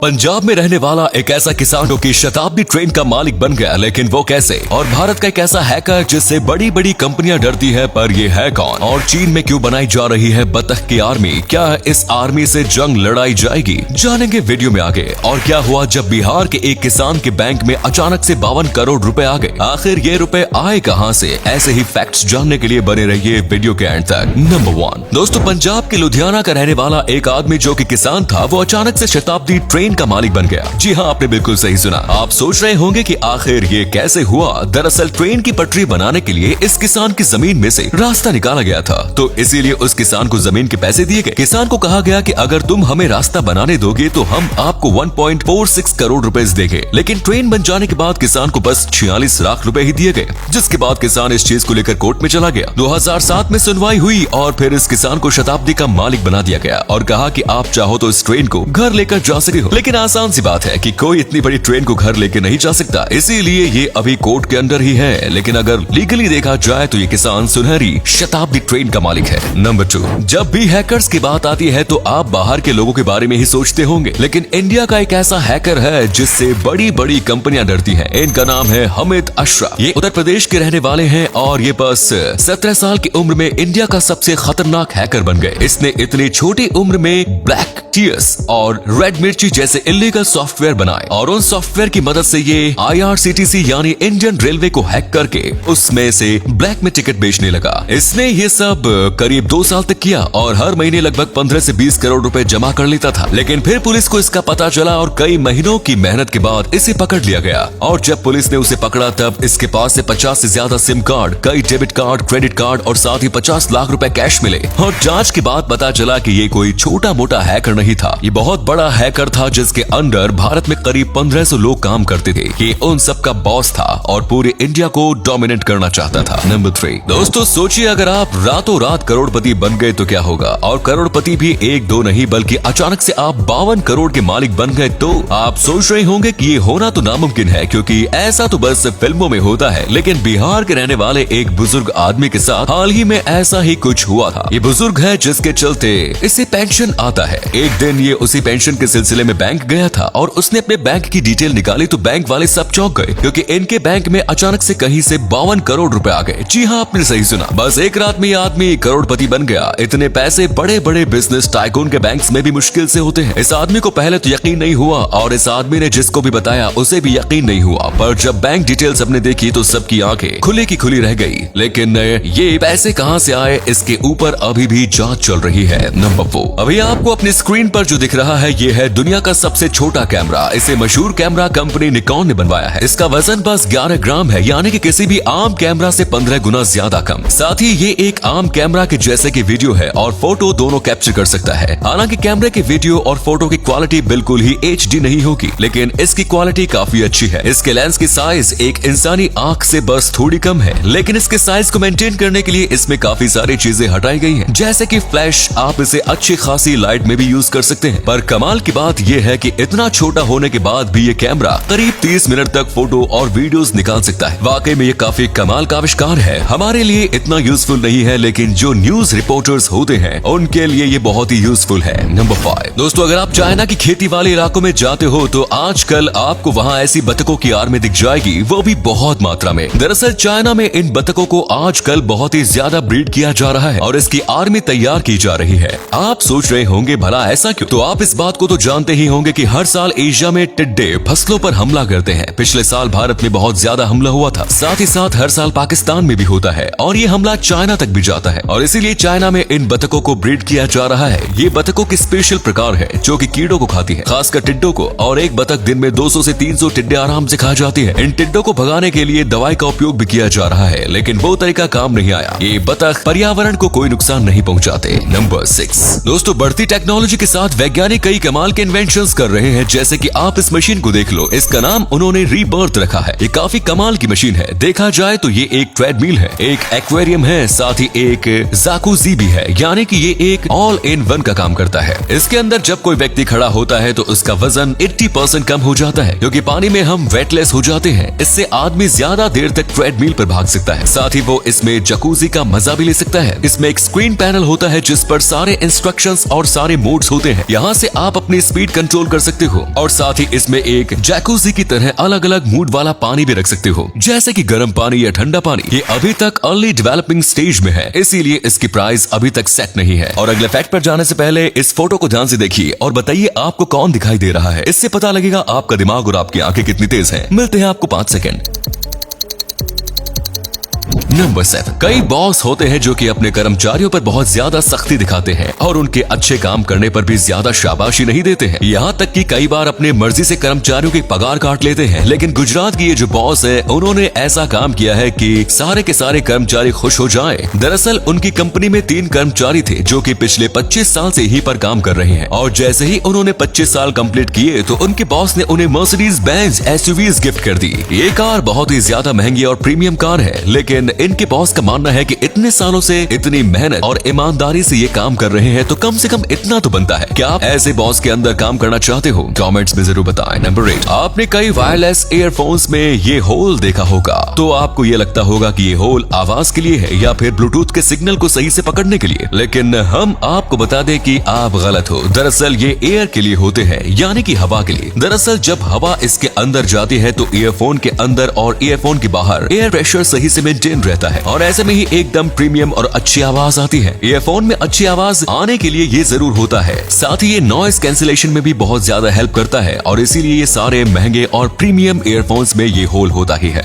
पंजाब में रहने वाला एक ऐसा किसान जो कि शताब्दी ट्रेन का मालिक बन गया, लेकिन वो कैसे? और भारत का एक ऐसा हैकर जिससे बड़ी बड़ी कंपनियां डरती है, पर ये है कौन? और चीन में क्यों बनाई जा रही है बतख की आर्मी? क्या इस आर्मी से जंग लड़ाई जाएगी? जानेंगे वीडियो में आगे। और क्या हुआ जब बिहार के एक किसान के बैंक में अचानक से 52 करोड़ रुपए आ गए? आखिर ये रुपए आए कहां से? ऐसे ही फैक्ट्स जानने के लिए बने रहिए वीडियो के एंड तक। नंबर 1 दोस्तों, पंजाब के लुधियाना का रहने वाला एक आदमी जो कि किसान था, वो अचानक से शताब्दी ट्रेन का मालिक बन गया। जी हाँ, आपने बिल्कुल सही सुना। आप सोच रहे होंगे कि आखिर ये कैसे हुआ। दरअसल ट्रेन की पटरी बनाने के लिए इस किसान की जमीन में से रास्ता निकाला गया था, तो इसीलिए उस किसान को जमीन के पैसे दिए गए। किसान को कहा गया कि अगर तुम हमें रास्ता बनाने दोगे तो हम आपको 1.46 करोड़ रुपए देंगे। लेकिन ट्रेन बन जाने के बाद किसान को बस 46 लाख रुपए ही दिए गए, जिसके बाद किसान इस चीज को लेकर कोर्ट में चला गया। 2007 में सुनवाई हुई और फिर इस किसान को शताब्दी का मालिक बना दिया गया और कहा कि आप चाहो तो इस ट्रेन को घर लेकर जा सकते हो। लेकिन आसान सी बात है कि कोई इतनी बड़ी ट्रेन को घर लेके नहीं जा सकता, इसीलिए ये अभी कोर्ट के अंदर ही है। लेकिन अगर लीगली देखा जाए तो ये किसान सुनहरी शताब्दी ट्रेन का मालिक है। नंबर 2, जब भी हैकर्स की बात आती है तो आप बाहर के लोगों के बारे में ही सोचते होंगे, लेकिन इंडिया का एक ऐसा हैकर है जिससे बड़ी बड़ी कंपनियां डरती हैं। इनका नाम है हमिद अशरफ। ये उत्तर प्रदेश के रहने वाले हैं और ये बस 17 साल की उम्र में इंडिया का सबसे खतरनाक हैकर बन गए। इसने इतनी छोटी उम्र में ब्लैक टीयर्स और रेड मिर्ची जैसे इलीगल सॉफ्टवेयर बनाए और उन सॉफ्टवेयर की मदद से ये IRCTC यानी इंडियन रेलवे को हैक करके उसमें से ब्लैक में टिकट बेचने लगा। इसने ये सब करीब 2 साल तक किया और हर महीने लगभग 15 से 20 करोड़ रुपए जमा कर लेता था। लेकिन फिर पुलिस को इसका पता चला और कई महीनों की मेहनत के बाद इसे पकड़ लिया गया। और जब पुलिस ने उसे पकड़ा तब इसके पास से 50 से ज्यादा सिम कार्ड, कई डेबिट कार्ड, क्रेडिट कार्ड और साथ ही 50 लाख रुपए कैश मिले। और जांच के बाद पता चला कि ये कोई छोटा मोटा हैकर नहीं था, ये बहुत बड़ा हैकर था जिसके अंडर भारत में करीब 1500 लोग काम करते थे। ये उन सब का बॉस था और पूरे इंडिया को डोमिनेट करना चाहता था। नंबर 3 दोस्तों, सोचिए अगर आप रातों रात करोड़पति बन गए तो क्या होगा? और करोड़पति भी 1-2 नहीं बल्कि अचानक से आप 52 करोड़ के मालिक बन गए तो आप सोच रहे होंगे कि ये होना तो नामुमकिन है, क्योंकि ऐसा तो बस फिल्मों में होता है। लेकिन बिहार के रहने वाले एक बुजुर्ग आदमी के साथ हाल ही में ऐसा ही कुछ हुआ था। ये बुजुर्ग है जिसके चलते इसे पेंशन आता है। एक दिन ये उसी पेंशन के सिलसिले में बैंक गया था और उसने अपने बैंक की डिटेल निकाली तो बैंक वाले सब चौंक गए, क्योंकि इनके बैंक में अचानक से कहीं से 52 करोड़ रुपए आ गए। जी हाँ, आपने सही सुना। बस एक रात में ये आदमी करोड़पति बन गया। इतने पैसे बड़े बड़े बिजनेस टाइकून के बैंक्स में भी मुश्किल से होते हैं। इस आदमी को पहले तो यकीन नहीं हुआ और इस आदमी ने जिसको भी बताया उसे भी यकीन नहीं हुआ, पर जब बैंक डिटेल सबने देखी तो सबकी आंखें खुली की खुली रह गई। लेकिन ये पैसे कहां से आए, इसके ऊपर अभी भी जांच चल रही है। नंबर 4, अभी आपको अपनी स्क्रीन पर जो दिख रहा है ये है दुनिया का सबसे छोटा कैमरा। इसे मशहूर कैमरा कंपनी निकॉन ने बनवाया है। इसका वजन बस 11 ग्राम है, यानी कि किसी भी आम कैमरा से 15 गुना ज्यादा कम। साथ ही ये एक आम कैमरा के जैसे की वीडियो है और फोटो दोनों कैप्चर कर सकता है। हालांकि कैमरे की वीडियो और फोटो की क्वालिटी बिल्कुल ही HD नहीं होगी, लेकिन इसकी क्वालिटी काफी अच्छी है। इसके लेंस की साइज एक इंसानी आंख से बस थोड़ी कम है, लेकिन इसके साइज को मेंटेन करने के लिए इसमें काफी सारी चीजें हटाई गई हैं, जैसे कि फ्लैश। आप इसे अच्छी खासी लाइट में भी यूज कर सकते हैं। पर कमाल की बात यह है कि इतना छोटा होने के बाद भी ये कैमरा करीब 30 मिनट तक फोटो और वीडियोस निकाल सकता है। वाकई में ये काफी कमाल का आविष्कार है। हमारे लिए इतना यूजफुल नहीं है, लेकिन जो न्यूज रिपोर्टर्स होते हैं उनके लिए ये बहुत ही यूजफुल है। नंबर 5 दोस्तों, अगर आप चाइना की खेती वाले इलाकों में जाते हो तो आजकल आपको वहाँ ऐसी बतखों की आर्मी दिख जाएगी, वो भी बहुत मात्रा में। दरअसल चाइना में इन बतखों को आजकल बहुत ही ज्यादा ब्रीड किया जा रहा है और इसकी आर्मी तैयार की जा रही है। आप सोच रहे होंगे भला ऐसा क्यों? तो आप इस बात को तो जानते ही होंगे कि हर साल एशिया में टिड्डे फसलों पर हमला करते हैं। पिछले साल भारत में बहुत ज्यादा हमला हुआ था। साथ ही साथ हर साल पाकिस्तान में भी होता है और ये हमला चाइना तक भी जाता है और इसीलिए चाइना में इन बतखों को ब्रीड किया जा रहा है। ये बतखों की स्पेशल प्रकार है जो कि कीड़ों को खाती है, खासकर टिड्डों को। और एक बतख दिन में 200 से 300 टिड्डे आराम से खा जाती है। इन टिड्डों को भगाने के लिए दवाई का उपयोग भी किया जा रहा है, लेकिन वो तरीका काम नहीं आया। ये बतख पर्यावरण को कोई नुकसान नहीं पहुँचाते। नंबर 6 दोस्तों, बढ़ती टेक्नोलॉजी के साथ वैज्ञानिक कई कमाल के इन्वेंशंस कर रहे हैं। जैसे कि आप इस मशीन को देख लो, इसका नाम उन्होंने रीबर्थ रखा है। ये काफी कमाल की मशीन है। देखा जाए तो ये एक ट्रेडमिल है, एक एक्वेरियम है, साथ ही एक जाकुजी भी है, यानी कि ये एक ऑल इन वन का काम करता है। इसके अंदर जब कोई व्यक्ति खड़ा होता है तो उसका वजन 80% कम हो जाता है, क्योंकि पानी में हम वेटलेस हो जाते हैं। इससे आदमी ज्यादा देर तक ट्रेडमिल पर भाग सकता है। साथ ही वो इसमें जकूजी का मजा भी ले सकता है। इसमें एक स्क्रीन पैनल होता है जिस पर सारे इंस्ट्रक्शंस और सारे मोड्स होते हैं। यहाँ से आप अपनी स्पीड कंट्रोल कर सकते हो और साथ ही इसमें एक जैकुजी की तरह अलग अलग मूड वाला पानी भी रख सकते हो, जैसे कि गर्म पानी या ठंडा पानी। ये अभी तक अर्ली डेवलपिंग स्टेज में है, इसीलिए इसकी प्राइस अभी तक सेट नहीं है। और अगले फैक्ट पर जाने से पहले इस फोटो को ध्यान से देखिए और बताइए आपको कौन दिखाई दे रहा है। इससे पता लगेगा आपका दिमाग और आपकी आंखें कितनी तेज हैं। मिलते हैं आपको 5 सेकंड। नंबर 7, कई बॉस होते हैं जो कि अपने कर्मचारियों पर बहुत ज्यादा सख्ती दिखाते हैं और उनके अच्छे काम करने पर भी ज्यादा शाबाशी नहीं देते हैं। यहाँ तक कि कई बार अपने मर्जी से कर्मचारियों की पगार काट लेते हैं। लेकिन गुजरात की ये जो बॉस है, उन्होंने ऐसा काम किया है कि सारे के सारे कर्मचारी खुश हो जाएं। दरअसल उनकी कंपनी में 3 कर्मचारी थे जो कि पिछले 25 साल से यहीं पर काम कर रहे हैं और जैसे ही उन्होंने 25 साल कंप्लीट किए तो उनके बॉस ने उन्हें मर्सिडीज बेंज SUVs गिफ्ट कर दी। ये कार बहुत ही ज्यादा महंगी और प्रीमियम कार है, लेकिन इनके बॉस का मानना है कि इतने सालों से इतनी मेहनत और ईमानदारी से ये काम कर रहे हैं तो कम से कम इतना तो बनता है। क्या आप ऐसे बॉस के अंदर काम करना चाहते हो? कमेंट्स में जरूर बताएं। नंबर 8, आपने कई वायरलेस ईयरफोन्स में ये होल देखा होगा, तो आपको ये लगता होगा कि ये होल आवाज के लिए है या फिर ब्लूटूथ के सिग्नल को सही से पकड़ने के लिए, लेकिन हम आपको बता दें कि आप गलत हो। दरअसल ये एयर के लिए होते हैं, यानी कि हवा के लिए। दरअसल जब हवा इसके अंदर जाती है तो ईयरफोन के अंदर और ईयरफोन के बाहर एयर प्रेशर सही से मेंटेन रहता है और ऐसे में ही एकदम प्रीमियम और अच्छी आवाज आती है। ईयरफोन में अच्छी आवाज आने के लिए ये जरूर होता है। साथ ही ये नॉइस कैंसिलेशन में भी बहुत ज्यादा हेल्प करता है और इसीलिए ये सारे महंगे और प्रीमियम ईयरफोन्स में ये होल होता ही है।